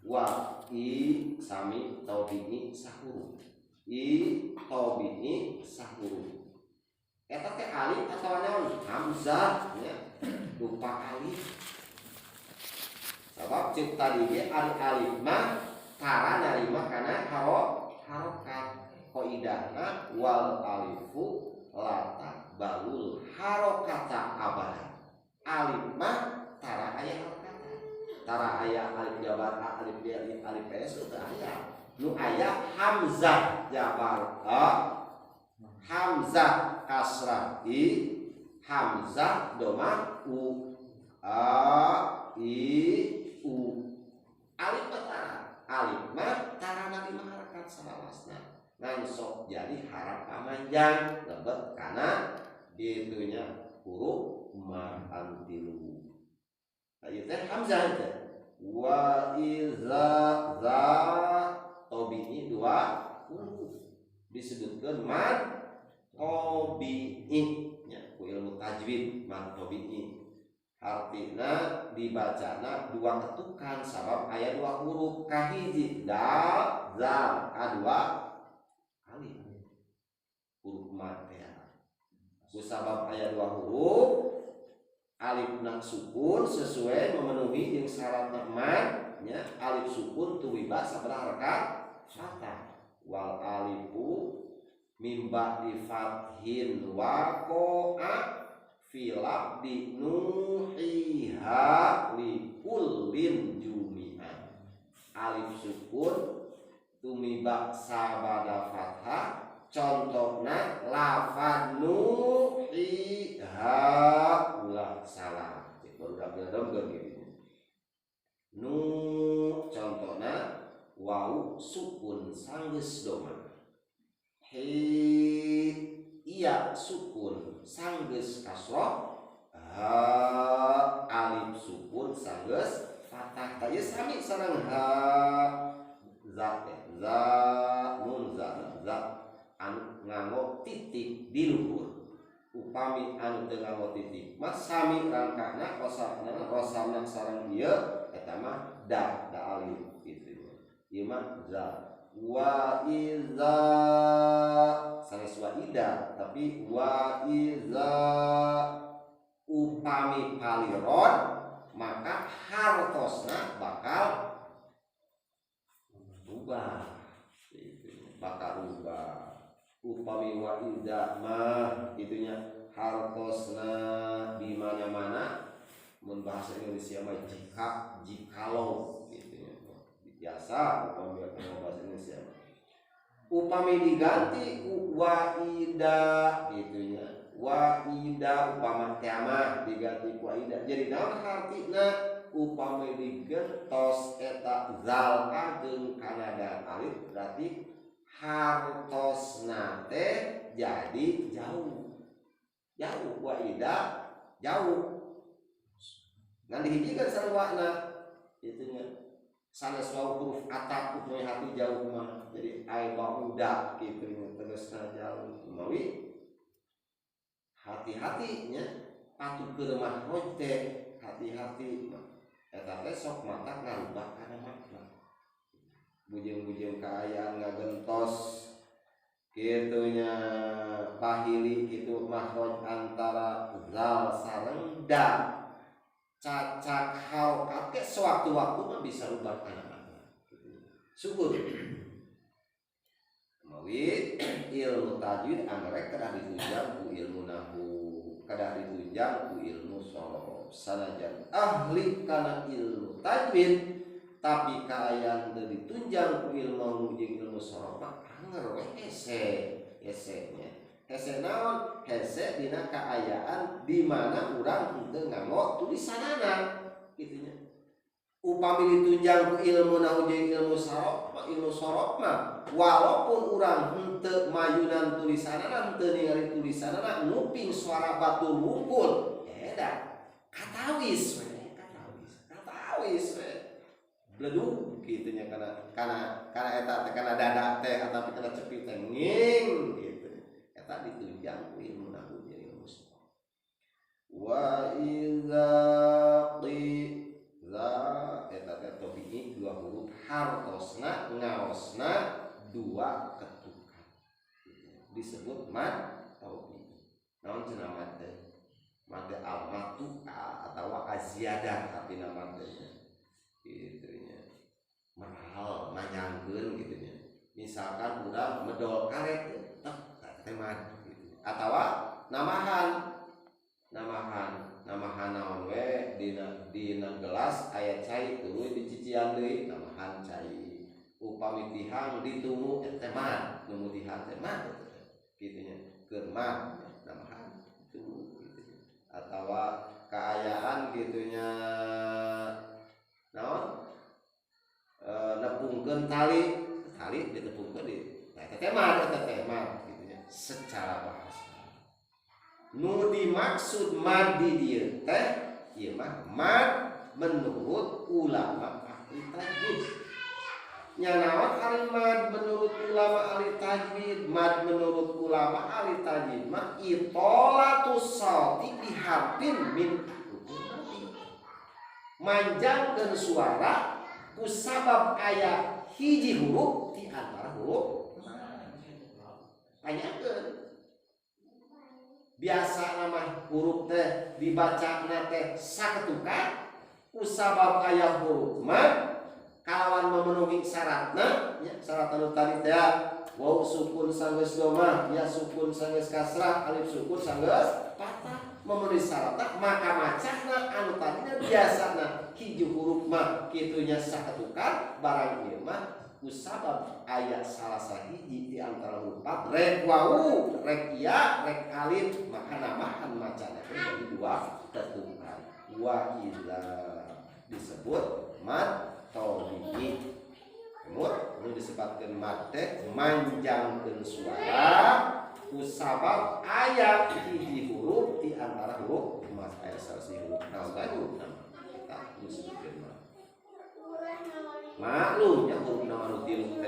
wa i sami taubini sahuru i taubini sahuru eta teh alif atawa naon hamzah nya rupa alif sabab cek tadi ge alif mah tara narima kana harokat qaidahna wal alifu lata balul harokata abadan alif mah tara aya harokata tara aya alif jabar alif alif alif ps teu aya nu aya hamzah jabar hamzah kasrah i hamzah doma u i u alif mah tara narima harakat salawasna ngan sok jadi harap pamanjang lebet karena ditunya huruf ma antilu ayo teh hamzah teh wa iza za tabi'i dua huruf disebutkeun mad tabi'i nya ku ilmu tajwid mad tabi'i artina dibacana dua ketukan sabab aya dua huruf kahiji dal zal kadua alif huruf mad ya kusabab aya dua huruf alif nak sukun sesuai memenuhi yang syarat mad nya alif sukun tuwiba sabaraha harakat fathah wal alifu mim ba'di fathin wa qa'a filab di nuhiha li kullin jumi'an alif sukun tumiba sabada fathah contohna lafad nuhiha ulah salah baru dapet gitu nu contohna waw sukun sanggeus doma hi iya sukun sanggeus kasroh ha alif sukun sanggeus fathah tah ieu sami sareng ha za za nun za anu nganggo titik di luhur upami anu teu nganggo titik mah sami rangkana rosamna sareng ieu eta mah da alif kitu ieu mah za wa iza sanes wa ida tapi wa iza upami paliron maka hartosna bakal rubah bakal rubah upami wa iza mah itunya hartosna di mana-mana mun bahasa Indonesia mah jikalau gitu biasa upami bahasa Indonesia upami diganti waida gitunya waida upama kiamat diganti waida jadi naon artina upami digentos eta zal ageng kana dan alif berarti hartosna teh jadi jauh waida jauh ngan dihijikeun sarwana itunya sanes waw huruf atap upami hati jauh mah jadi ai bauda kitu tegasna jauh mawi hati-hatinya patukeun makhraj teh hati-hati eta teh sok mata ngarubah kana makna bujeng-bujeng kaayaan ngagentos kitunya pahili kitu makhraj antara zal sareng da cacak harokat ke sewaktu-waktu mah bisa rubah kana makna syukur mawi ilmu tajwid anggrek kedah ditunjang ku ilmu nahwu kedah ditunjang ku ilmu sorof sanajan ahli kana ilmu tajwid tapi kaayaan teu ditunjang ku ilmu jeung ilmu sorof mah anger we hese-nya hese naon hese dina kaayaan di mana urang henteu nganggo tulisanana kitu nya upami ditunjang ku ilmu nahwu jeung ilmu sorof mah walaupun urang henteu mayunan tulisanana henteu ningali tulisanana nguping suara batur wungkul eta katawis we bledug kitu nya kana eta teh kana dada teh atapi kana cepi teh nging kitu eta ditunjang ku ilmu nahwu jeung ilmu sorof wa iza qiza eta teh tabi'i dua dua huruf hartosna ngaosna dua ketukan disebut mad tabi'i. Naon cenah mad teh? Mad al-matu atau aziyadah artina mad teh gitu nya. Merhal manyangkeun gitu nya. Misalkan urang medol karet teh teh mad gitu. Atawa namahan naon we dina gelas aya cai tuluy dicician deui namahan cai. Upami tihang ditumu teh mad nu tihang teh mad kitu nya keur mad namahan itu gitu. Atawa kaayaan kitu nya naon nepungkeun tali ditepungkeun di teh mad kitu nya secara bahasa. Nu dimaksud mad di dieu teh ieu mah mad menurut ulama ahli tajwid. Nya naon ari mad menurut ulama ahli tajwid? Mad menurut ulama ahli tajwid mah itolatus sauti biharfin min hurufin. Manjangkeun suara ku sabab aya hiji huruf di antara huruf. Tanyakeun biasa nama huruf teh dibaca teh saketukan usabab aya huruf mad kalawan memenuhi syaratna nya syarat anu tadi teh waw sukun sanggeus doma ya sukun sanggeus kasrah alif sukun sanggeus patah memenuhi syaratna maka macana anu tadina biasana hiji huruf mah kitunya saketukan barang ieu mah usabab ayat salah sahiji di antara huruf rek wawu rek ya rek alif maka namahan macana jadi dua ketukan wa ila disebut mad tabi'i. Kemudian disebutkan mad teh manjangkeun suara usabab ayat hiji huruf di antara huruf mas ayat salah sahiji huruf naon teh huruf nama kita disebutkeun mad. Maklumnya huruf nama nu tilu teh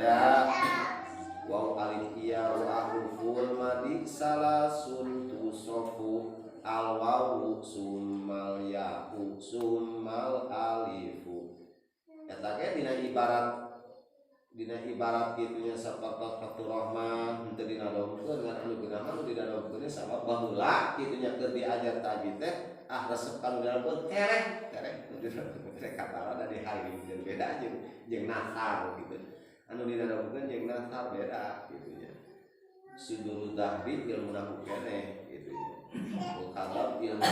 waw alif ya wa huruful madi salasun tusofu al wawu summal ya'u summal alifu. Eta ge dina ibarat kitu nya sapatot faturahman henteu dina dongkeun ngan anu geunah anu didadongkeun sabab baheula kitu nya keur diajar tajwid teh resep kanu dalam tereh kata dari hari jeung beda jeung natar gitu. Anu didadongkeun jeung natar beda gitu nya. Sudurud dahri ilmu nahu keneh gitu nya. Kadab ilmu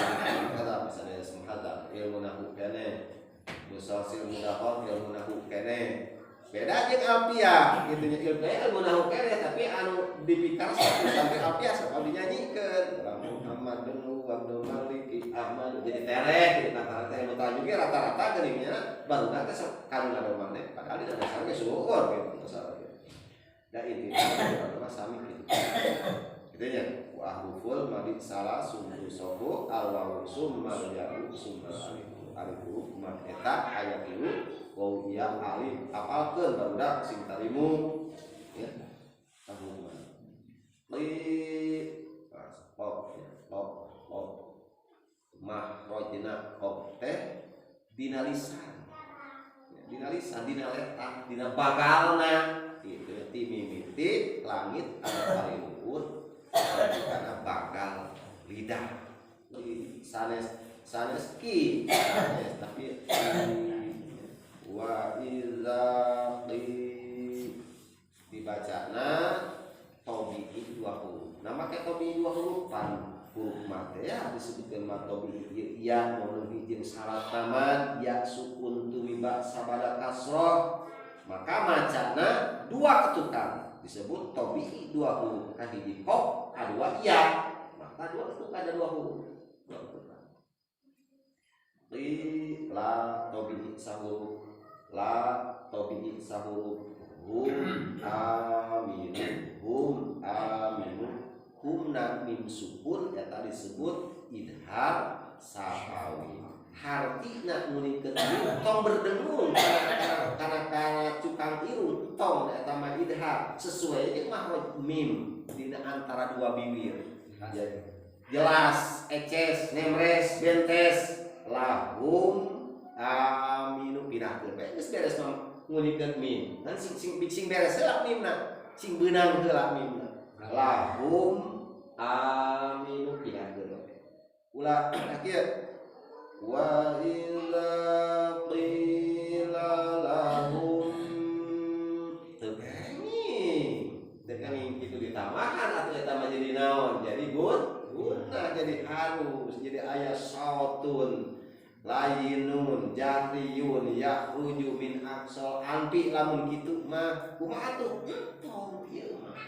kadab misalnya semhadab ilmu nahu keneh. Musalsil mudahon ilmu nahu keneh. Beda jeung alfiah gitu nya. Ilmu nahu keneh tapi anu dipikar sampai alfiah sok dinyanyiikeun. Muhammadun wa Abdul Malik Ahmad jadi tereh di antara teh nu tajwid rata-rata geuninnya baru teh kanu ngadomang teh padahal di dasarna ge syukur gitu masalah. Da inti mah sami gitu. Kitu nya wa ahruful madi salah sumbu sofu al wawu summal ya'u summal alif mad eta aya tilu waw ya alif apalkeun barudak sing tarimu ya tahu mah mahrojna qaf teh dina lisan dina letak dina bagalna kitu ti mimiti langit anu paling luhur kana bagal lidah sanes ki tapi wa iza dibacana tabi'i dua huruf. Nah make tabi'i dua huruf pan huruf mate ya disebutkan mad tabi'i ya memenuhi jeung syarat tamad ya sukun tuwiba sabada kasroh maka macana dua ketukan disebut tabi'i dua huruf kahiji qaf kadua ya maka dua ketukan ada dua huruf dua ketukan la tabi'i sahuruf la tabi'i sahuruf hum aminu humna mim sukun eta disebut idhar safawi hartina nunikeun tong berdengung kana cukang irung tong eta mah idhar sesuai jeung mahraj mim dina antara dua bibir jelas eces nemres bentes lahum aminu pinahkeun geus beres mah ngunikeun mim kan sing beres heula mimna sing beunang heula mimna lahum aminu pinakeun ulah kieu wa illa qila lahum teu kitu ditamahan atuh eta mah jadi naon jadi guna jadi halus jadi aya sautun layinun jahriyun yakhruju min aqsal anpi lamun kitu mah kumaha tuh entong ieu mah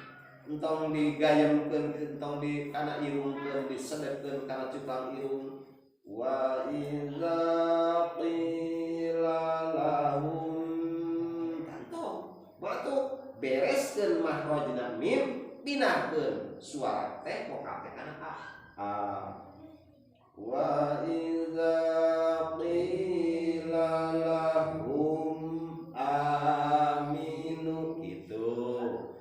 entong digayemkeun entong di kana irungkeun disedepkeun kana cukang irung wa idza qila lahum tantong batuk bereskeun mahrajna mim pinahkeun suara teh moka teh kana wa idza qila lahum aminu gitu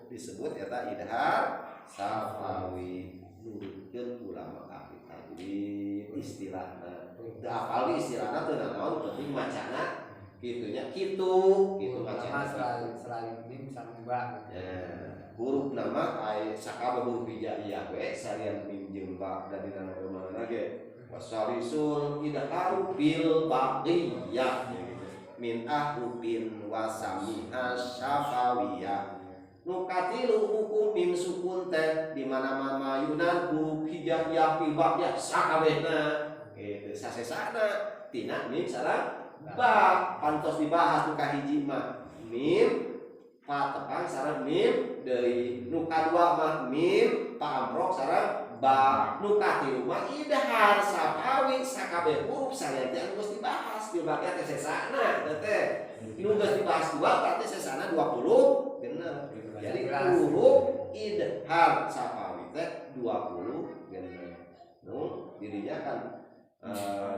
disebut eta idhar safawi nurutkeun ulama ahli tajwid istilahna teu apal istilahna teu naon penting macana kitunya gitu macana selain mim sareng ba huruf nama ai sakabeh huruf hijaiyah we sarian mim jeung ba da dina mana ge wasalisul idharu bil baqiyah min ahrufin wasamiha syafawiyah nukatilu hukum mim sukun teh di mana mayunan huruf hijaiyah bil baqiyah sakabehna gitu sasesana tina mim sareng ba pantos dibahas nu kahiji mah mim pa tepang sareng mim deui nu kadua mah mim pa amrok sareng ba nu katilu mah idhar sapawi sakabeh huruf salian teh geus dibahas di bagian teh sesana teh nu geus dibahas dua berarti sesana 20 genep jadi huruf idhar sapawi teh 20 genep nu dirinya kan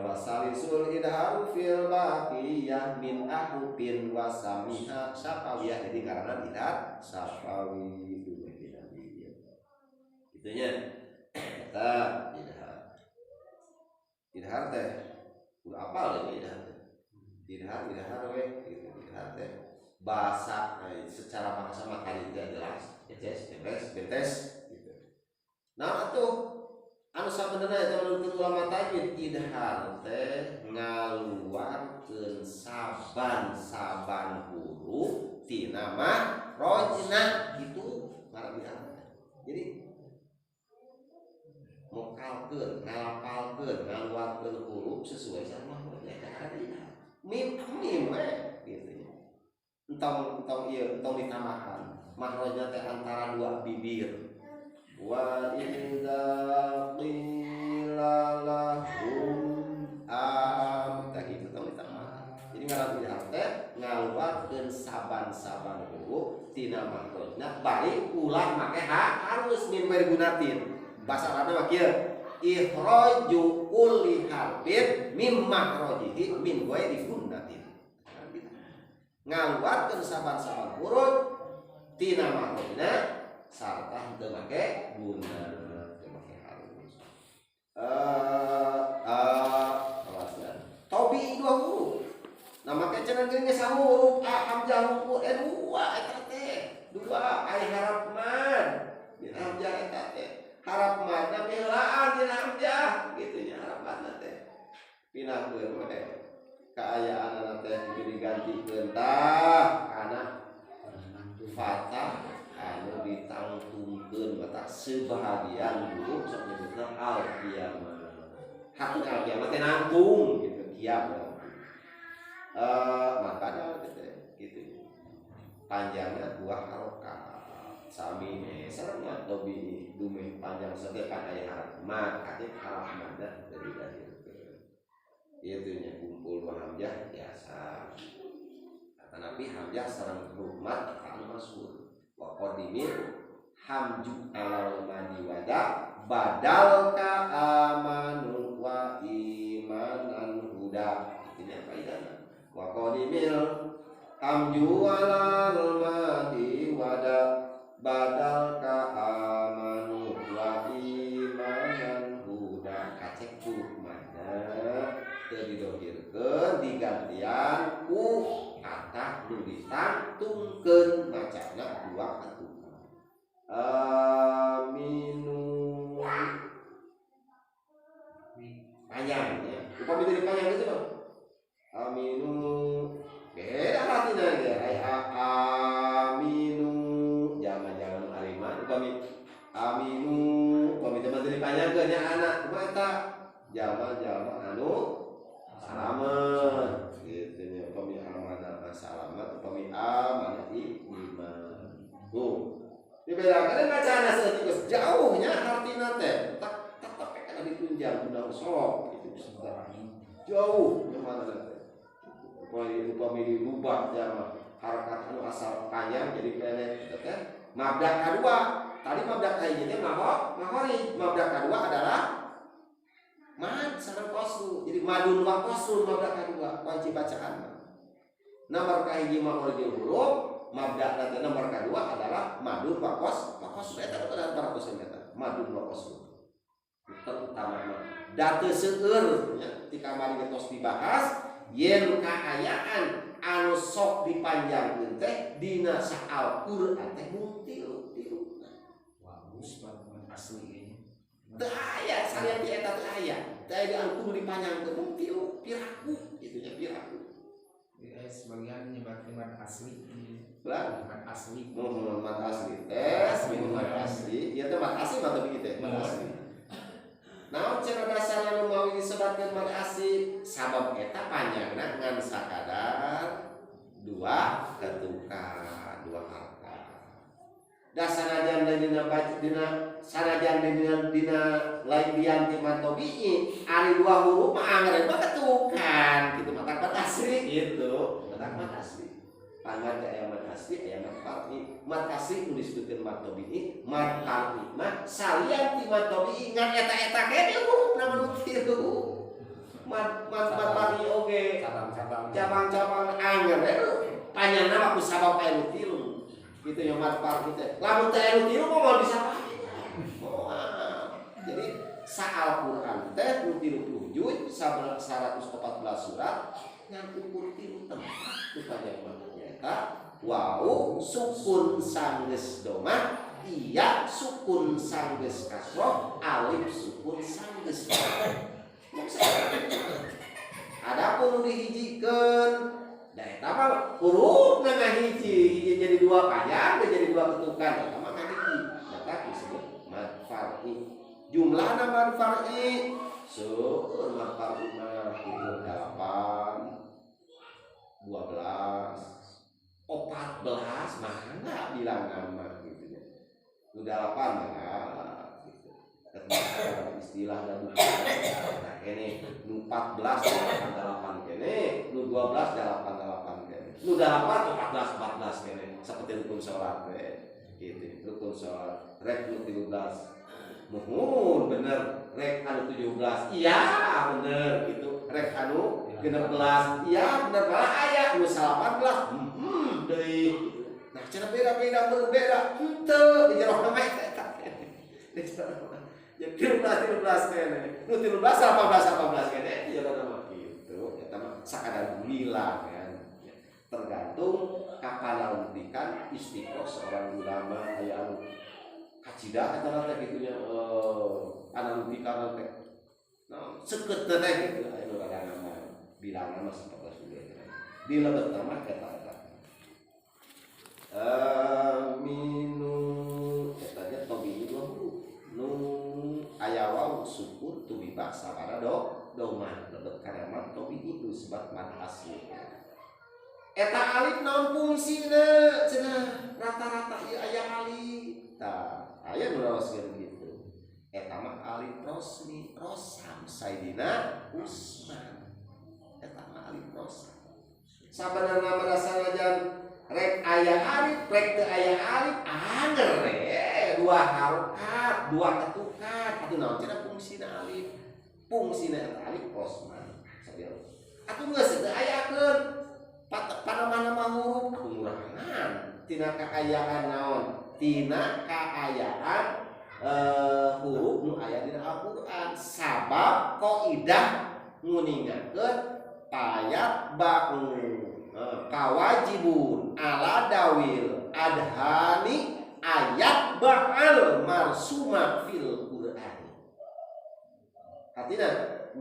wasalisul idharu fil baqiyah min ahrufin wasamiha safawiyah jadi karena idhar safawi itunya kita idhar teh udah apal ya idhar we gitu idhar teh bahasa secara bahasa makanya tidak jelas bentes gitu nah atuh anu sabenerna eta menurut ulama tajwid idhar teh ngaluarkeun saban huruf tina mahrajna gitu ngaran idhar jadi mokalkeun ngalapalkeun ngaluarkeun huruf sesuai sama mahrajna cara idhar mim we gitu entong ditambahkan mahrajna teh antara dua bibir wa idza qila lahum gitu tong ditambah jadi ngaran idhar teh ngaluarkeun saban-saban huruf tina mahrajna bari ulah make harus min wergunatin bahasa Arabna mah kieu ikhraju kulli harfin mim mahrajihi min ghairi gunnatin ngaluarkeun saban-saban huruf tina mahrajna sarta teu make guna teu make harus tobi dua huruf nah make cenah geus huruf hamzah huruf dua eta teh dua ai harap mad di hamzah eta teh harap mad na milaan di hamzah kitu nya harap mad teh pinakeun we kaayaan teh digantikeun tah kana fatah anu ditangtungkeun mata sebahagian huruf sok nyebutna al-qiyamah. Hak al-qiyamah teh nangtung gitu kiamat. Makanya gitu. Panjangnya 2 harokat. Sami sarengna lobi dume panjang sadekan aya haraf mad, ade haraf madna dari lahirkeun. Ieu nya kumpul 2 hamzah biasa. Kata Nabi hamzah sareng huruf mad anu masyhur. Wa qadimil hamju alal madi wada badal ka amanu wa imanan huda ini apa idana wa qadimil hamju alal madi wada badal ka amanu wa imanan huda kacek huruf mana teu didohirkeun digantian ku kata nu ngantungkeun macana dua ketukan. Aminu panjang ya. Upami tadi panjang gitu Bang. Aminu beda artinya ya. Aminu jangan aliman upami aminu upami teman tadi panjang ke nya anak kumaha jama anu salamet gitu nya upami amanah salamet upami amanah iman. Dibedakan bacaan seetik jauhnya artina teh tetap kana ditunjang undang sok gitu jauh kemana teh upami dirubah jama harakat anu asal panjang jadi pendek teh mabdak kadua tadi mabdak hiji teh mahori mabdak kadua adalah mad sareng qasru jadi madun wa qasrun mabdak kadua wajib bacaan nomor kahiji mahori di huruf mabdak nanti nomor kedua adalah madun wa qasru eta adalah para qasru eta madun wa qasru terutama date seueur nya ti kamari geus dibahas yen kaayaan anu sok dipanjangkeun teh dina saal Qur'an teh mung tilu. Bagus banget asli ini. Teu aya salian ti eta teu aya. Teu aya anu kudu dipanjangkeun mung tilu piraku kitu nya piraku. Sebagian nyebatkeun mat asli. Lah Mat asli. mat asli teh mat asli. Ieu teh mat asli atau begitu teh mat asli. Naon cenah dasarna nu mawi disebatkeun mat asli sabab eta panjangna ngan sakadar dua ketukan dua harkat. Da sanajan dina sanajan dina lain bian ti matobi'i ari dua huruf mah angeureun mah ketukan kitu mah mat asli gitu. Mat asli. Pangan aya mat asli aya mat far'i. Mat asli nu disebutkeun mat tabi'i, mat far'i mah salian ti mat tabi'i ngan eta-eta kene hurufna nu tilu. Mat far'i oge cabang-cabang angeureun panjangna mah ku sabab aya nu tilu. Kitu nya mat far'i teh. Lamun teh aya nu tilu mah moal disapake. Jadi saal Quran teh nu 37 114 surat ngan ukur tilu tempat tu panjang makna wau sukun sanggeus domah iya sukun sanggeus kasroh alif sukun sanggeus adapun nu dihijikeun da eta mah hurufna ngahiji jadi dua panjang jadi dua ketukan eta mah ngahiji maka disebut mad far'i jumlahna mad far'i seueur mad far'i mah 8 12 14 mah enggak bilangan mah gitu ya. Udah 8 mah gitu. Istilah dan nah ini 14 8 kene, 12 8 kene. Nu 8 14 kene seperti rukun salat gitu. Rukun salat rek 13. Muhun bener rek anu 17. Iya bener gitu. Rek anu 16. Iya bener malah aya nu 18. Deui. Nah, cenah beda-beda berbeda. Henteu di jero nama eta. Di jero nama. Ya 13 kene. Nu 13 18 kene di jero nama kitu. Eta mah sakadar gula kan. Tergantung kapan lautikan istiqomah seorang ulama aya anu kacida eta teh kitu nya analutika teh. Nah, seukeut teh gitu aya nu rada nama bilangan mah 14 bulan. Dilebet nama kata aminu katanya tobi dua huruf nu aya waw sukun tubi bahasa para domah lebet karamat tobi itu sebat mat asli eta alif naon fungsina cenah rata-rata ieu aya alif tah aya nu raoskeun kitu eta mah alif rosmi rosam sayyidina Utsman eta mah alif rosam sabenerna sanajan rek aya alif rek teu aya alif anger dua harokat dua ketukan atuh naon cenah fungsina alif fungsina eta alif rosman sabiar atuh geus teu ayakeun panama-nama huruf pengurangan tina kaayaan naon tina kaayaan huruf nu aya dina Al-Qur'an sabab qaidah nguningakeun ayat ba'u kawajibun ala dawil adhani ayat ba'al marsuma fil Qur'an. Artinya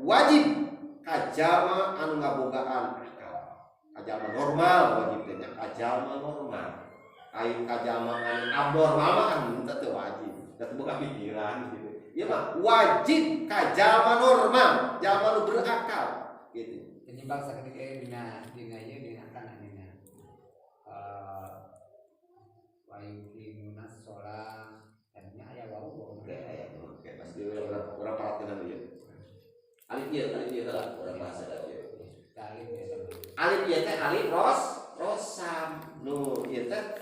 wajib kajama anu ngabogaan akal. Kajama normal wajib teh kajama normal. Aing kajama anu abnormal mah anu teu wajib. Da teu boga pikiran gitu. Ieu mah wajib kajama normal, jama nu berakal gitu. Penyebab saketika dina ieu dina kana dina wa yuqimuna shalah tadinya aya wau Oke, pasti urang paratenan ieu. Alif ieu heula urang bahasa da ieu. Alif ieu teh alif rosam. Nu ieu teh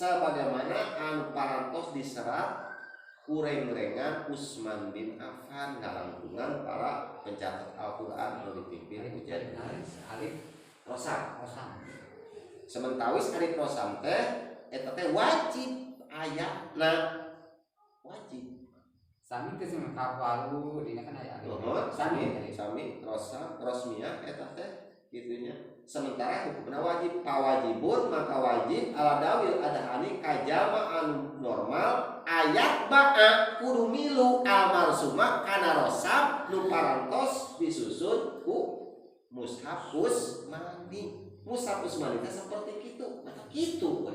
sabagaimana anu parantos diserat kureng-rengan Utsman bin Affan ngalangkungan para pencatat Al-Qur'an anu dipimpin ku alif rosam. rosam. Sementawis alif rosam teh eta teh wajib ayatna wajib. Sami teh sing kafalu dina kan aya alif. Sami rosmiyah eta teh gitunya. Sementara hukumna wajib pawajibun maka wajib ala dawil adhani kajama anu normal ayat ba'a kudu milu almarsuma kana rosam nu parantos disusun ku mushaf Utsmani. Mushaf Utsmani teh seperti kitu, mata kitu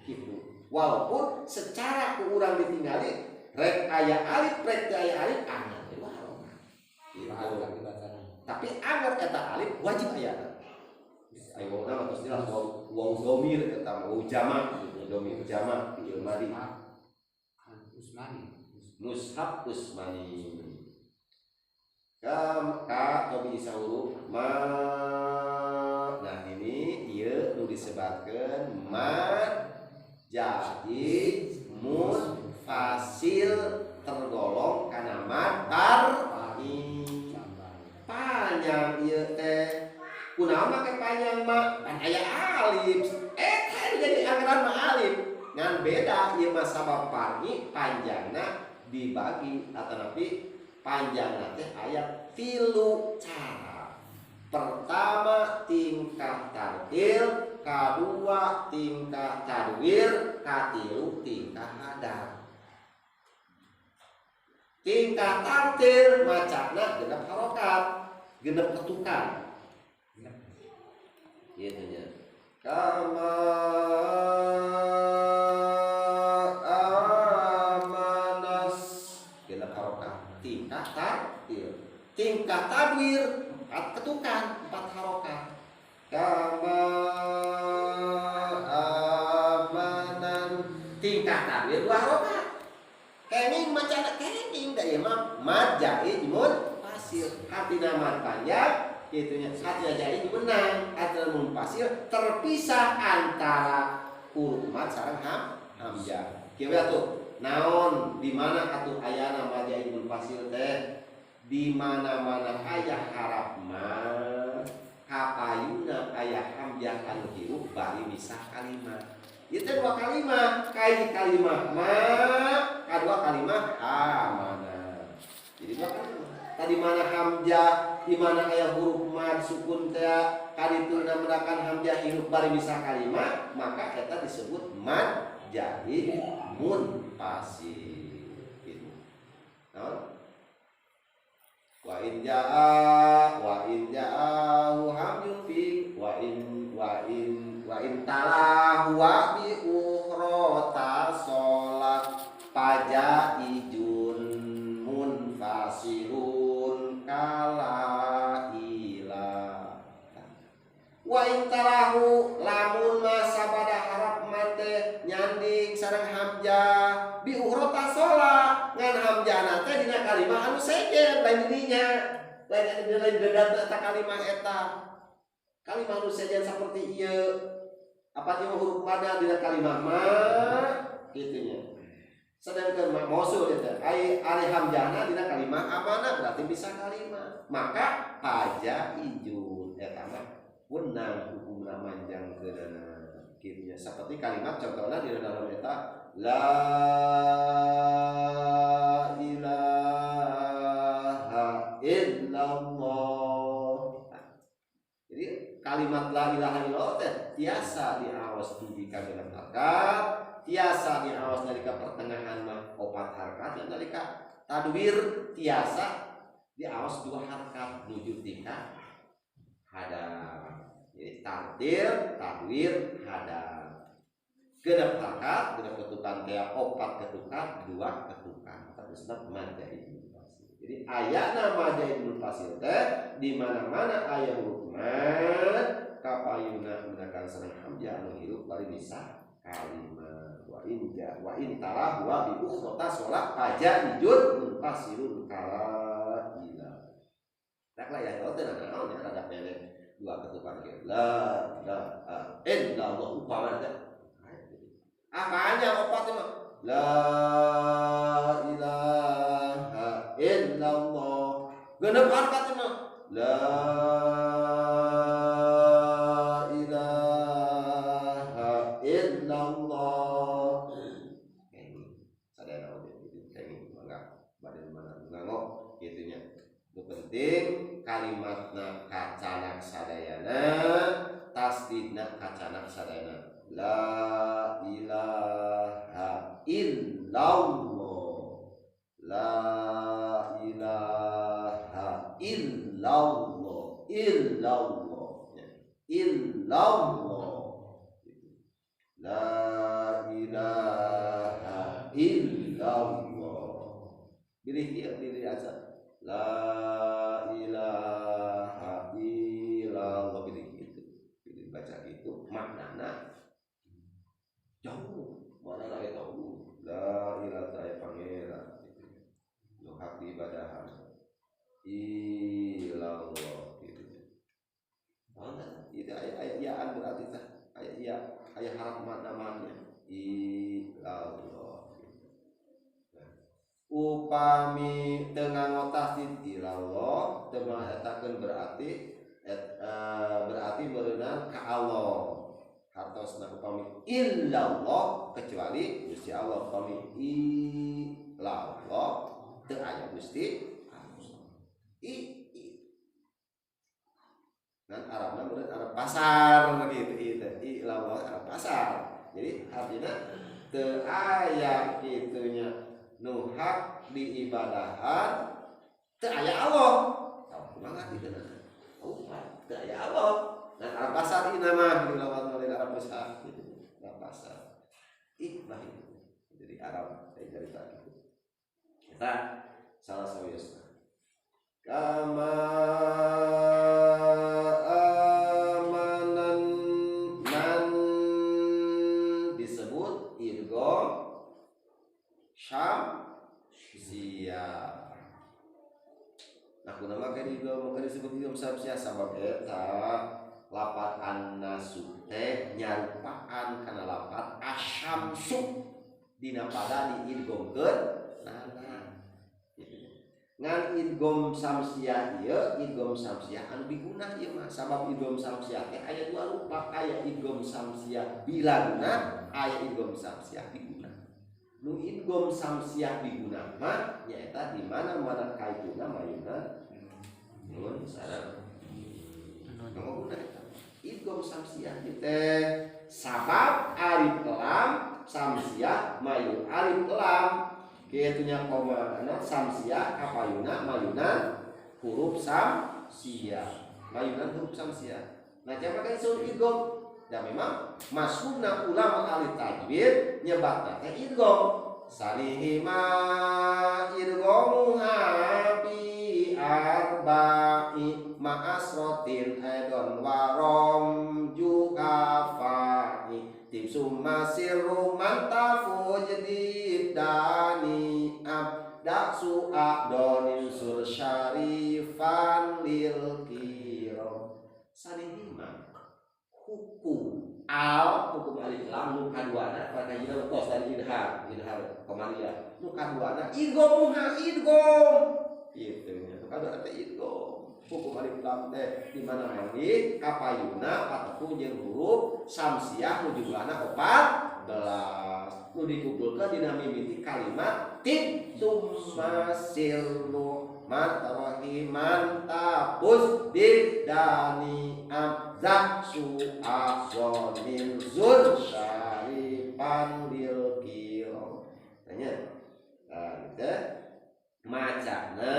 gitu. Walaupun secara ku urang ditinggali rek aya alif rek aya alif anggar teh wae. Gitu. Tapi anggar eta alif wajib aya. Ayo nama terus jelas wau domir eta wau jamak gitu, domir jamak di ilmadi. Mushaf Utsmani. Ka tobi sauru ma. Nah ini ieu nu disebatkeun mad jadi munfasil tergolong kana mad tar'i. Panjang ieu teh kunaon make panjang mah kan aya alif eta jadi anggaran mah alif ngan beda ieu mah sabab parni panjangna dibagi atanapi panjangna teh aya 3 cara. Pertama tingkah tartil, kadua tingkah tadwir, katilu tingkah hadar. Tingkah tartil macana genep harokat, genep ketukan. Gitu nya. Kama amanas genep harokat, tingkah tartil. Tingkah tadwir 4 ketukan, 4 harokat. Kama amanan tingkah tadwir 2 harokat. Kenging macana kenging da ieu mah mad jaid mun fasil. Hatina mad panjang gitunya. Hatina jaid menang, hatina mun fasil terpisah antara huruf mad sareng hamzah. Kieu atuh. Naon di mana atuh ayana mad jaid mun fasil teh? Di mana-mana aya harap mad, kapayuna aya hamzah anu hirup bari misah kalimat. Itu 2 kalimat, kayak kalimat ma, kedua kalimat amana. Jadi 2 kalimat. Tadi mana hamzah, di mana aya huruf mad sukun teh, kadituna mendakan hamzah hirup bari misah kalimat, maka eta disebut mad jadi munfasil. Gitu. Nah, wa in ja'ahu hamzun fi wa in talahu wa bi ukhrata sholat pajaijun munfasilun kala ila wa in talahu lamun masabada harap mate nyanding sareng hamzah bi ukhrata sholat ngan hamzah teh dina kalimah anu sejen lain dirinya lain dedat eta kalimah eta kalimah anu sejen saperti ieu apa ieu huruf pada dina kalimah ma kitunya sedangkeun mausul eta ari hamzahna dina kalimah amana berarti bisa kalimah maka paja ijun eta mah wenang hukumna manjangkeunana kitu saperti kalimat contohna di dalam eta la ilaha illallah. Jadi kalimat la ilaha illallah teh tiasa diawas dugi ka genep harkat, tiasa diawas nalika pertengahan mah 4 harkat, dan nalika tadwir tiasa diawas 2 harkat nuju tika hadam. Jadi tartil, tadwir, hadam. Genep harkat, genep ketukan teh 4 ketukan, 2 ketukan. Terusna madai ibnu fasil. Jadi ayatna madai ibnu fasil teh di mana-mana aya huruf mad kapayuna menggunakan sareng hamzah anu hirup bari misah kalimat wa in tara wa bi ukhrata sholat aja ijud munfasilun kala ila. Tak layak teh naon ya rada pendek 2 ketukan ge la ilaha illallah upama teh apanya 4 teh mah la ilaha illallah genep harkat teh mah la ilaha illallah ini sadaya gitu kayak mangga badan mana nganggo kitu nya. Nu penting kalimatna kacanak sadayana, tasdidna kacanak sadayana. La ilaha illallah. La ilaha illallah. Illallah. Illallah. La ilaha illallah. Pilih aja. La ilaha illallah. Pilih baca gitu maknana jauh mana lagi tahu. La ilaha saya pangeran nu hak diibadahan illallah gitu. Mana itu ayat berarti tah ayat harap makna-makna illallah. Upami tengah ngotasdid ilallah tengah etakeun berarti berenang ka Allah. Hartosna upami illallah kecuali Gusti Allah, upami illallah teu aya Gusti Allah. Dan Arabna bener Arab pasar gitu illallah Arab pasar. Jadi artinya teu aya kitunya nu hak diibadahan teu aya Allah. Tah kumaha kitu na? Teu aya Allah. Nah, Arab pasar ini nama dilawan oleh Arab besar gitu. Arab pasar. Ikhlas itu. Jadi Arab dari tadi itu. Kita salah sawiosna. Kama amanan man disebut idgham syam sia. Nah, kunaon mah idgham mah disebut idgham syam sia sabab eta lapat an-nasu teh nyarupaan kana lapat asyamsu dina pada diidghamkeun nana. Ngan idgham samsiah ieu idgham samsiah anu biguna ieu mah sabab idgham samsiah teh aya 2 rupa, aya idgham samsiah bilaguna, aya idgham samsiah biguna. Nu idgham samsiah biguna mah nyaeta di mana-mana kaituna mayuna nun sareng ngomongna eta idgham samsiah teh sabab alif lam samsiah mayun alif lam kitu nya komana samsiah kapayuna mayunan huruf samsiah mayunan huruf samsiah. Nah cara kan disebut idgham dan memang masyhurna ulama ahli tajwid nyebatna teh idgham salihima idghamuha bi arba'i ma'asrotin aidon warom juga fa'i timsum masiru mantafu jedid dani abda su'adonin sur syarifan lil kiro salihima hukum alif lam nu kaduana pada jina tos dari idhar kemalia nu kaduana idghamuha idgham kitu nya nu kaduana teh idgham hukum alif lam teh di mana manggi kapayuna pateku jeung huruf samsiah nu jumlahna 14 nu dikumpulkeun dina mimiti kalimat tin summa sillu matarohiman tapus bidani abzak su'afzonin zul syarifan bil kiro. Tanya gitu macana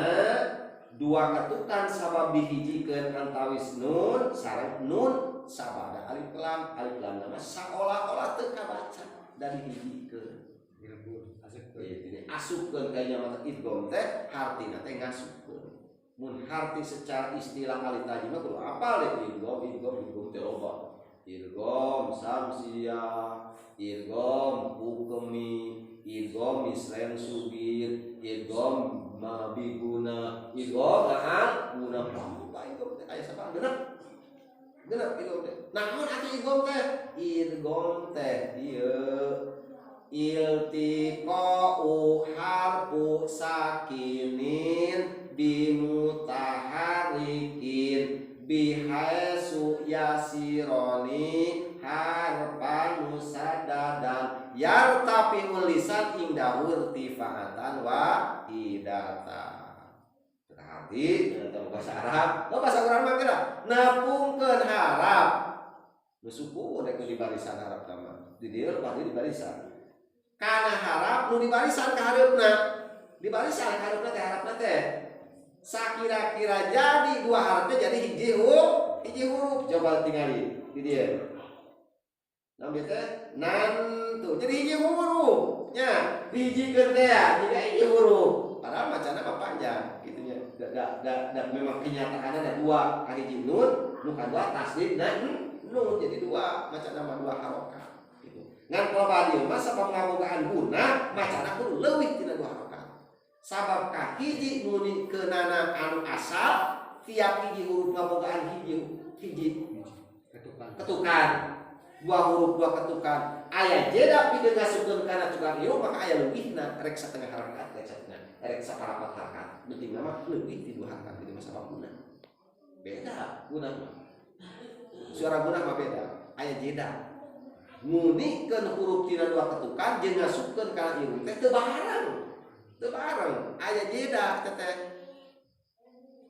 dua ketukan sabab dihijikeun antawis nun sareng nun sabada alif lam nama seolah-olah teu kabaca dari hijikeun. Jadi asupkeun ka nya mata idgham teh hartina teh ngasupkeun. Mun harti secara istilah ahli tajwid mah kudu apal deh idgham teh loba. Idgham samsiyah, idgham hukmi, idgham mislen subir, idgham mabiguna, idgham nahan guna apa idgham teh aya sabaraha genep idgham teh. Namun atuh idgham teh ieu iltiqa'u harfu sakinin bimutaharikin bihaisu yasironi harfan musaddadan yartafi'ul lisan indahu irtifa'atan wa hidatan. Berarti bahasa Arab, bahasa Quran mah kira nepungkeun harap nu suku nek di barisan Arab nama di dieu pasti di barisan kana harap nu di barisan ka hareupna di barisan ka hareupna teh harapna teh sakira-kira jadi dua harapnya jadi hiji huruf coba tingali di dieu namanya teh nan tuh jadi hiji huruf nya dijikeun teh jadi hiji huruf padahal macana mah panjang gitu nya da memang kenyataanna ada dua ka hiji nun nu kadua tasdid nun jadi dua macana mah dua harokat gitu. Ngan kalau badieu mah sabab ngabogaan guna macana kudu leuwih tina dua harokat. Sabab ka hiji nu keunana anu asal tiap hiji huruf ngabogaan hiji ketukan. Dua huruf dua ketukan. Aya jeda pideung ngasupkeun kana cukup ieu maka aya leuwihna rek satengah harokat rek saparapat harokat. Penting mah leuwih ti dua harokat itu mah sabab guna. Beda guna mah. Suara guna mah beda, aya jeda. Ngunikeun huruf tina dua ketukan jeung ngasupkeun ka irung teh teu bareng. Aya jeda teh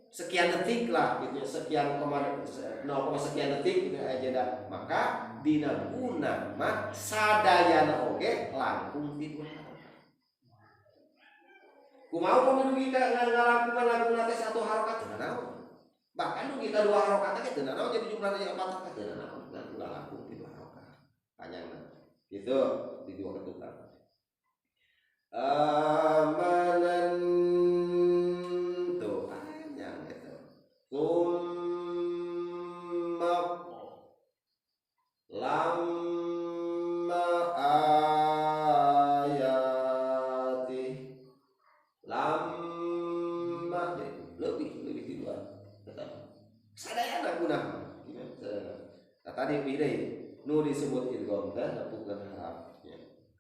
sekian detik lah gitu, sekian sekian detik gitu aya jeda. Maka dina guna mah sadayana oge langkung ti dua harokat. Kumaha pamilugi ka ngalangkungan langkungna teh satu harokat teu naon. Bahkan nu kita dua harokat teh teu naon jadi jumlah jadi 4 teh naon dan ulah laku di dua harokat panjangna gitu di dua ketukan amanan tuh panjang gitu summa lamma ayati lamma jadi lebih di dua sadayana gunah tadi pilih nu disebut idgham teh nepungkeun harap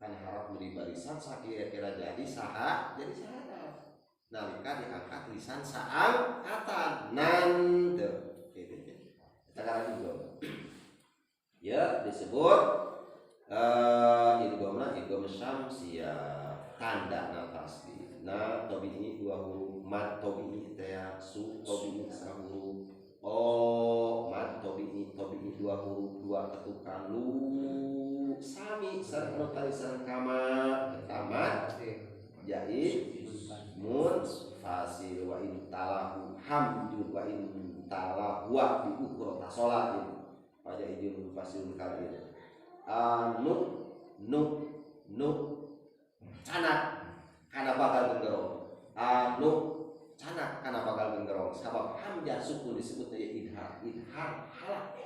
kan harap nu di barisan sakira-kira jadi saha jadi saha nalika diangkat lisan saangkatan nan teu kitu eta ngaran idgham ya disebut idghamna idgham syamsiyah tandana tasdid na tabi'i dua huruf mad tabi'i teh su tabi'i sahuruf mad tabi'i dua huruf dua ketukan lu sami sareng talisan kama jaid mun fasil wa in talahu hamdun wa in talahu wa bi ukhra tasolat pada ijun fasil kalian nu canak kana bakal genggerong canak kana bakal genggerong sabab hamzah sukun disebut idhar halak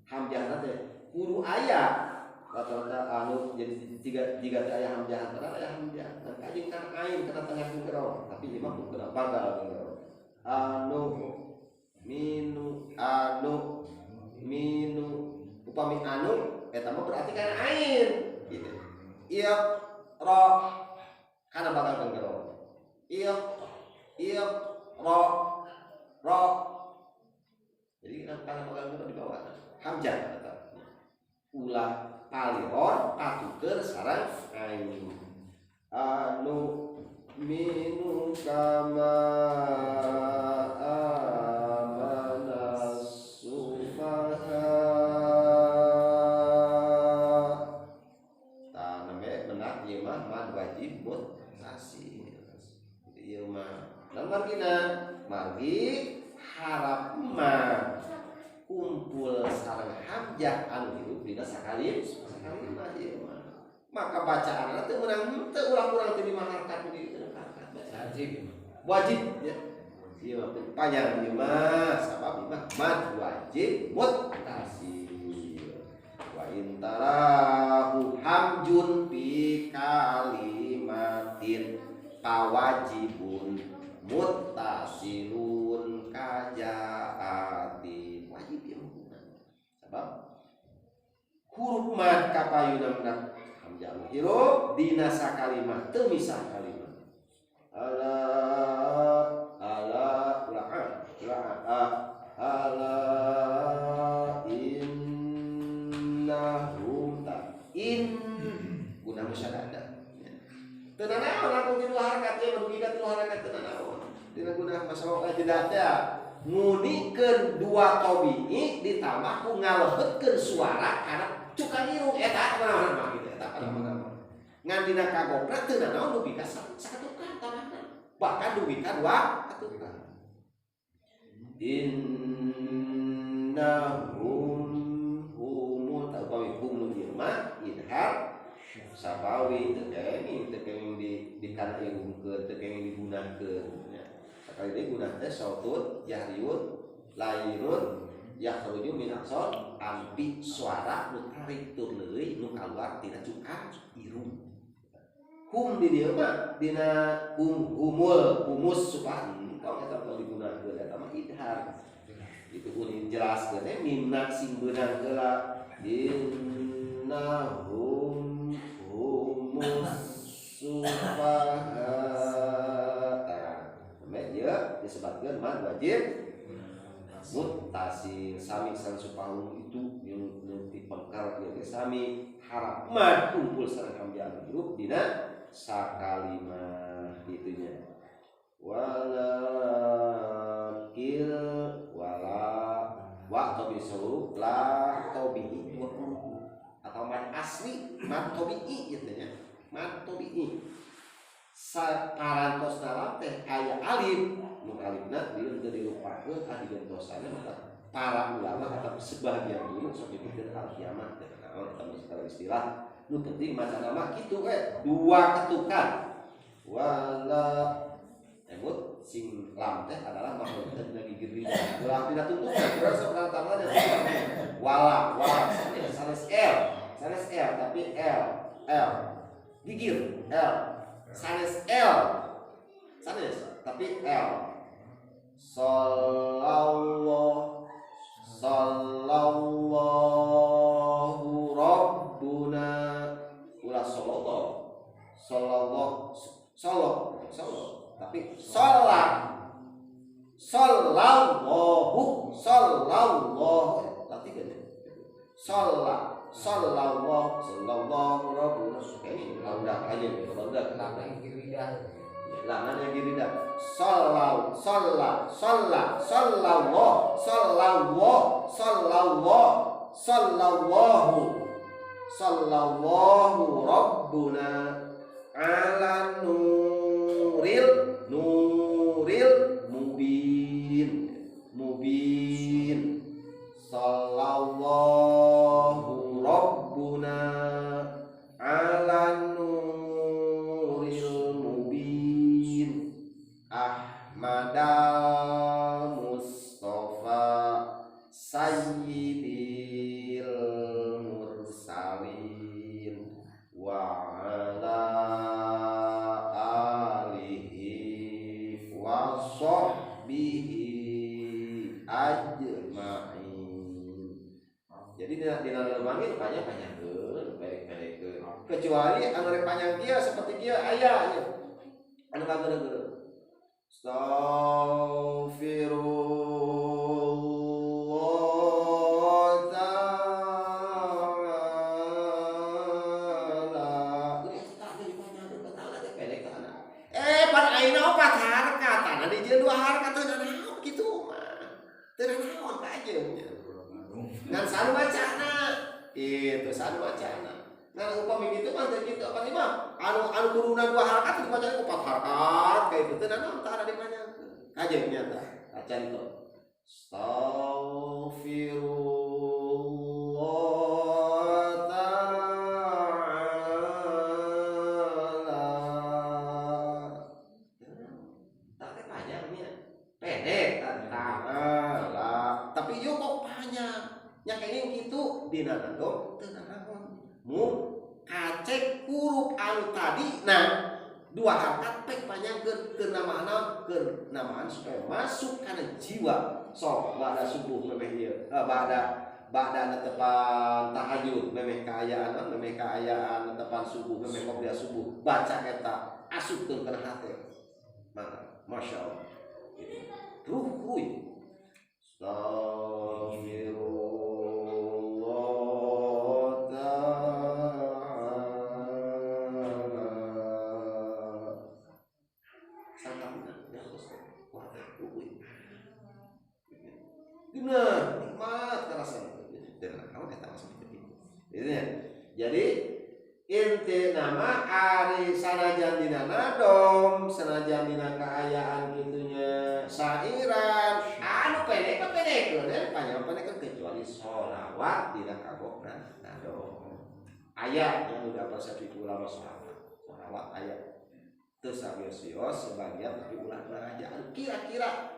hamzah teh kudu aya rata-rata jadi tiga aya hamzah padahal aya hamzah dan kajing kan ain kana tengah genggerong tapi ieu mah kudu bakal genggerong minu upami eta mah berarti kana ain gitu iya roh kana bakal genggerong iya roh jadi kana bakal genggerong di bawah hamzah kata ulah paliron patukeun sareng ain anu minu kama amanas sufaha taname benak ieu mah mad wajib muttasil ieu mah naon margina margi harap mah kumpul sareng hamzah anu hirup dina sakalimah ieu mah maka bacaan teu meunang teu ulang-ulang teu dimaharkat di harkat wajib ya ieu mah panjang ieu mah sabab ieu mah mad wajib muttasil wa intarahu hamjun fi kalimatin kawajibun muttasilun kajaati wajib ya sabab huruf mad kapayunna hamzah hirup dina sakalimat teu misah kalimat ala innahum ta in guna musyadada teu nanaon langsung tilu harakat ya merugikan tilu harakat teu nanaon dina guna masalah jeda teh ngunikeun dua tabi'i ditambah ku ngalehkeun suara kana cuka irung eta mana-mana mah gitu eta mana-mana ngan dina kagopna teu nanaon dugi ka sakatukan tamahna bahkan dugi ka dua katukan innahum humul tabawi hum nu mah idhar sabawi teu kenging dikana irungkeun teu kenging digunakeun sakali deui gunah teh sautun yahriyun lairun yakhruju min aqsal ampi suara nu tarik tur leuwih nu kaluar tina cuka irung hum di dieu mah dina humul humus supaya kalau kita kalau digunakeun eta mah idhar itu unin jelaskeun mimna sing beunang heula innahum humus sufaha media disebutkan mad wajib muttasil sami san supahum itu yang dipengkar ya sami harap mad kumpul sareng hamzah huruf dina sakalimah itunya walakil wala wa tabisu la tabi'i 20 atau mad asli mad tabi'i gitu nya mad tabi'i saparantos dalam teh aya alif nu alifna dieu teu dilupakeun adi gentosana maka para ulama atau sebagian dulu sok dipikir al kiamat teh naon eta secara istilah nu penting maca nama kitu dua ketukan wala emut sing lam teh adalah makhluk lagi giri ulah tidak tuntukan terus sebenarnya wala sanes L tapi L gigir L sanes L sanes tapi L sallallahu rabbuna ulah sallallahu tapi sallallahu tapi gede sallallahu rabbuna ini laudah aja laudah kenapa yang kiridah langan yang giridah sallallahu rabbuna ala nuril mubin sallallahu rabbuna ala nuril mubin ahmadal mustafa sayyidil mursalin wa ala alihi wa sahbihi ajma'in. Jadi dina lemangin panjang pendek kecuali anu rek panjang kieu seperti kieu aya anu kageureug Astaghfirullah ta'ala ngan sanu wacana itu sanu wacana ngan upami kitu mah teu kitu apa mah anu kuruna 2 harakat dipanjangkeun ku 4 harakat kayak kitu nah tara dipanjangkeun kajeng nyata acan itu Astaghfirullah ta'ala tak panjangnya pendek tapi yuk kok panjang nya kene kitu dina nandong teu naon mun kacek huruf anu tadi nah 2 harakat pek panjangkeun ke namaan supaya masuk kana jiwa sok bada subuh memeh ieu bada tepan tahajud memeh kaayaan tepan subuh memeh qobliyah subuh baca eta asupkeun kana hate mangga masyaallah ruh kuy Astaghfirullah ta'ala sangkapna ya Gusti wah kuy dina nikmat karasa dan naon eta seperti itu jadi inti nama ari sanajan dina nadom sanajan dina kaayaan gitunya sairan anu pendek-pendek panjang-pendek kecuali sholawat dina kagokna nadom aya yang udah persepsi ulama sholawat aya teu sabios-bios sebagian tapi ulama aja kira-kira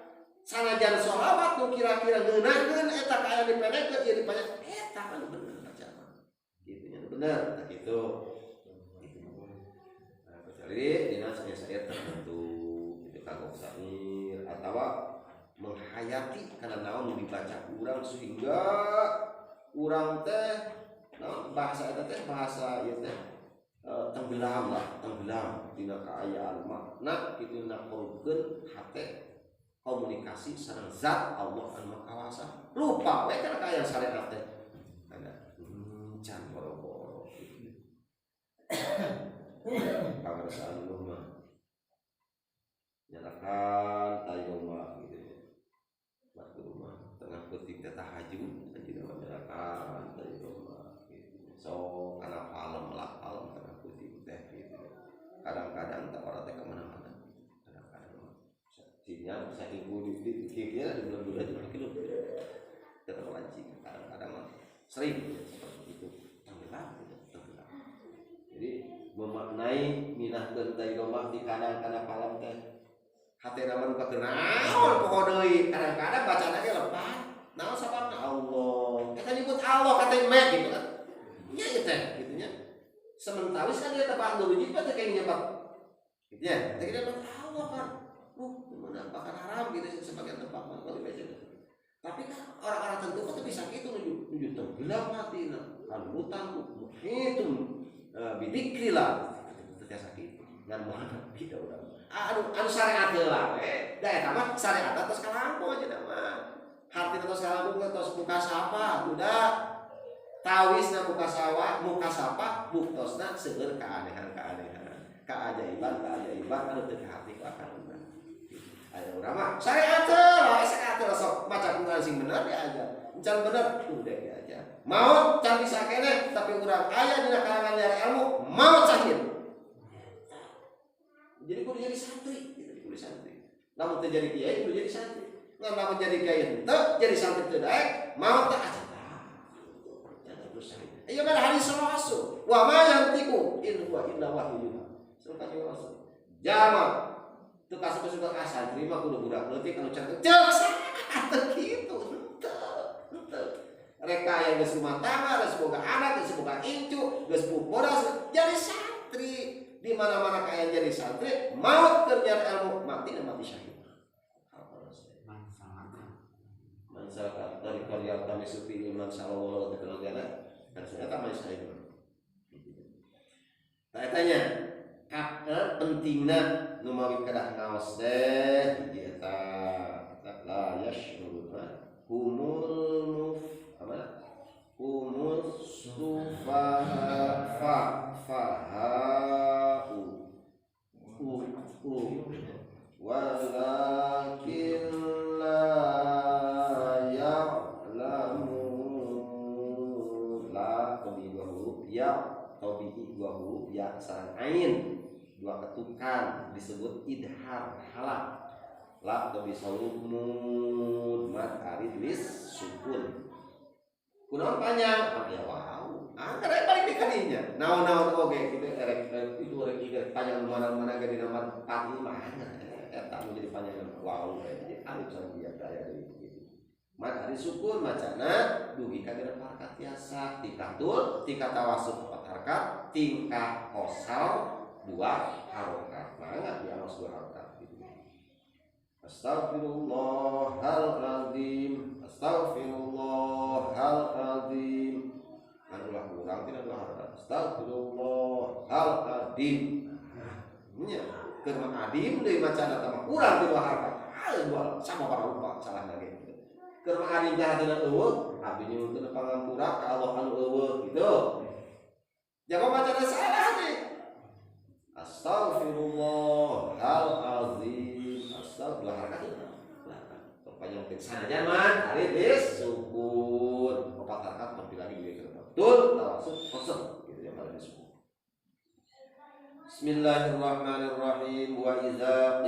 sanajan sholawat nu kira-kira ngeunaheun eta kaaya dipendekkeun ieu dipanjang eta anu bener baca kitu nya bener tah kitu nah kecuali dina saya tertentu itu kagok samir atawa menghayati kana naon nu dibaca urang sehingga urang teh bahasa eta teh bahasa ieu teh tenggelam dina kaayaan makna kitu nakolkeun hate komunikasi sareng zat Allah anu makawasa lupa we kana kaayaan syariat teh ada can boro-boro pangarsan rumah nyalakan tayyuma gitu waktu rumah tengah petik tahajud anjeun nyalakan tayyuma gitu so kana palem tengah petik teh gitu kadang-kadang tak ora teh kemana-mana sinyal saking kudu dikira di bulan-bulan itu terlalu wajib kadang-kadang sering seperti itu tenggelam. Jadi memaknai minahkeun tayyuma di kadang-kadang malam teh hatena mah buka kenaon poho deui kadang-kadang bacana ge lepat naon sababna Allah eta nyebut Allah kata mek gitu kan nya ieu teh kitu nya sementawis kan dia tepat nu hiji teh kayak nyebat gitu ya teh kita Allah kan menampakkan haram gitu sebagian tempat kalau baca tapi kan orang-orang tentu kan bisa gitu menuju tenggelam mati kan hutan itu bidikrilah terbiasa gitu ngan mana bida udah anu syariat lah da eta mah syariat atas kalangkung aja mah hati atas kalangkung atas muka sapa udah tawisna muka sapa buktosna seueur keanehan keajaiban anu teu hati ku akan ayo urang mah syariat lah sok maca Quran sing bener ya aja encan bener udah ya aja mau can bisa kene tapi urang aya dina kalangan nyari ilmu mau cahil jadi kudu jadi santri kudu santri lamun teu jadi kiai kudu jadi santri lamun jadi kiai teu jadi santri teu daek mau teh aja ayo kan hadis Rasul wa ma yantiqu in huwa illa wahyu surat Rasul jama itu kasih kesukaan asal terima kudu budak leutik anu cantik cek teu kitu henteu reka yang geus rumah tangga geus boga anak geus boga incu geus bodas jadi santri di mana-mana kaya jadi santri maut keur ilmu mati syahid mansalkan dari karya kami sufi iman sallallahu alaihi wasallam dan ternyata masih syahid tanya pentingna nu mawi kedah ngaos teh hiji eta la yashuruna humul sufaha walakin la ya'lamun ya tobihi 2 huruf ya sareng ain 2 ketukan disebut idhar halak. La tobi sauruf mud mat ari tulis sukun. Kunaon panjang? Ya wow. Karena paling dikalinya. Naon-naon oge kitu erek itu erek ieu panjang mana-mana ge dina mat 4 mana. Eta menjadi panjang wow jadi alif sareng dia daya gitu. Mat ari sukun macana dugi ka dina harakat biasa tikatul tika tawassul 4 harakat tingkah kosal 2 harokat. Mangga dianos 2 harokat gitu. Astaghfirullahaladzim. Astaghfirullahaladzim. Kan ulah kurang tidak 2 harokat. Astaghfirullahaladzim. Nya keur adim deui macana teh kurang ti 2 harokat. Dua sama para rupa salah lagi. Keur adim teh hadeuna eueuh, abdi nyuwun pangampura ka Allah anu eueuh gitu. Jangan macana salah nih. Astaghfirullahaladzim. Astaghfirullah itu. Panjang teh sanajan man ari bis sukun. 4 harakat tapi lagi gitu. Betul, tawassul kosong gitu ya pada disebut. Bismillahirrahmanirrahim wa idza